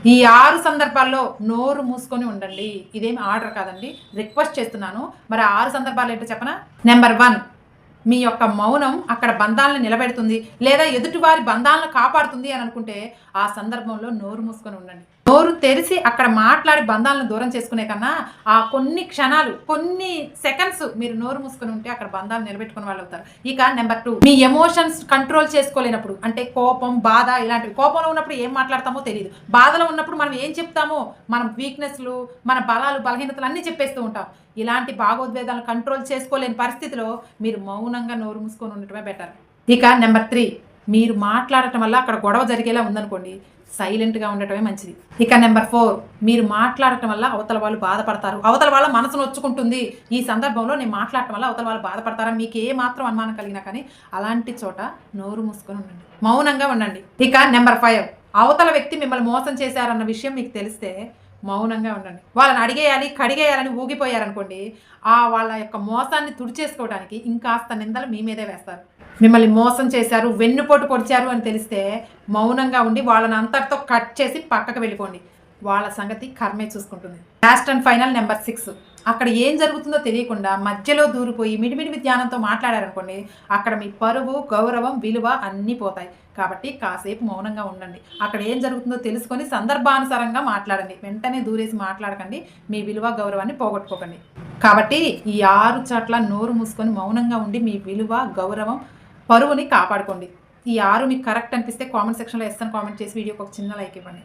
ఈ 6 సందర్భాల్లో నోరు మూసుకొని ఉండండి. ఇదేమి ఆర్డర్ కాదండి. రిక్వెస్ట్ చేస్తున్నాను. మరి ఆ 6 సందర్భాలు ఏంటో చెప్పనా? నంబర్ 1, మీ యొక్క మౌనం అక్కడ బంధాలను నిలబెడుతుంది. లేదా ఎదుటివారి బంధాలను కాపాడుతుంది అని అనుకుంటే, ఆ సందర్భంలో నోరు మూసుకొని ఉండండి. నోరు తెరిసి అక్కడ మాట్లాడి బంధాలను దూరం చేసుకునే కన్నా, ఆ కొన్ని క్షణాలు, కొన్ని సెకండ్స్ మీరు నోరు మూసుకొని ఉంటే అక్కడ బంధాలు నిలబెట్టుకునే వాళ్ళవుతారు. ఇక నంబర్ 2, మీ ఎమోషన్స్ కంట్రోల్ చేసుకోలేనప్పుడు అంటే కోపం, బాధ ఇలాంటివి. కోపంలో ఉన్నప్పుడు ఏం మాట్లాడతామో తెలీదు. బాధలో ఉన్నప్పుడు మనం ఏం చెప్తామో, మన వీక్‌నెస్‌లు, మన బలాలు, బలహీనతలు అన్నీ చెప్పేస్తూ ఉంటాం. ఇలాంటి భావోద్వేగాలను కంట్రోల్ చేసుకోలేని పరిస్థితిలో మీరు మౌనంగా నోరు మూసుకొని ఉండటమే బెటర్. ఇక నంబర్ 3, మీరు మాట్లాడటం వల్ల అక్కడ గొడవ జరిగేలా ఉందనుకోండి, సైలెంట్‌గా ఉండటమే మంచిది. ఇక నంబర్ 4, మీరు మాట్లాడటం వల్ల అవతల వాళ్ళు బాధపడతారు. అవతల వాళ్ళ మనసు నొచ్చుకుంటుంది. ఈ సందర్భంలో నేను మాట్లాడటం వల్ల అవతల వాళ్ళు బాధపడతారని మీకు ఏ మాత్రం అనుమానం కలిగినా కానీ, అలాంటి చోట నోరు మూసుకొని ఉండండి. మౌనంగా ఉండండి. ఇక నంబర్ 5, అవతల వ్యక్తి మిమ్మల్ని మోసం చేశారన్న విషయం మీకు తెలిస్తే మౌనంగా ఉండండి. వాళ్ళని అడిగేయాలి, కడిగేయాలని ఊగిపోయారనుకోండి, వాళ్ళ యొక్క మోసాన్ని తుడిచేసుకోవడానికి ఇంకాస్త నిందలు మీ మీదే వేస్తారు. మిమ్మల్ని మోసం చేశారు, వెన్నుపోటు పొడిచారు అని తెలిస్తే మౌనంగా ఉండి వాళ్ళని అంతటితో కట్ చేసి పక్కకు వెళ్ళిపోండి. వాళ్ళ సంగతి కర్మే చూసుకుంటుంది. లాస్ట్ అండ్ ఫైనల్ నంబర్ 6, అక్కడ ఏం జరుగుతుందో తెలియకుండా మధ్యలో దూరిపోయి మిడిమిడి ధ్యానంతో మాట్లాడారనుకోండి, అక్కడ మీ పరువు, గౌరవం, విలువ అన్నీ పోతాయి. కాబట్టి కాసేపు మౌనంగా ఉండండి. అక్కడ ఏం జరుగుతుందో తెలుసుకొని సందర్భానుసారంగా మాట్లాడండి. వెంటనే దూరేసి మాట్లాడకండి. మీ విలువ, గౌరవాన్ని పోగొట్టుకోకండి. కాబట్టి ఈ 6 చోట్ల నోరు మూసుకొని మౌనంగా ఉండి మీ విలువ, గౌరవం, పరువుని కాపాడుకోండి. ఈ 6 మీకు కరెక్ట్ అనిపిస్తే కామెంట్ సెక్షన్‌లో యెస్ అని కామెంట్ చేసి వీడియోకి ఒక చిన్న లైక్ ఇవ్వండి.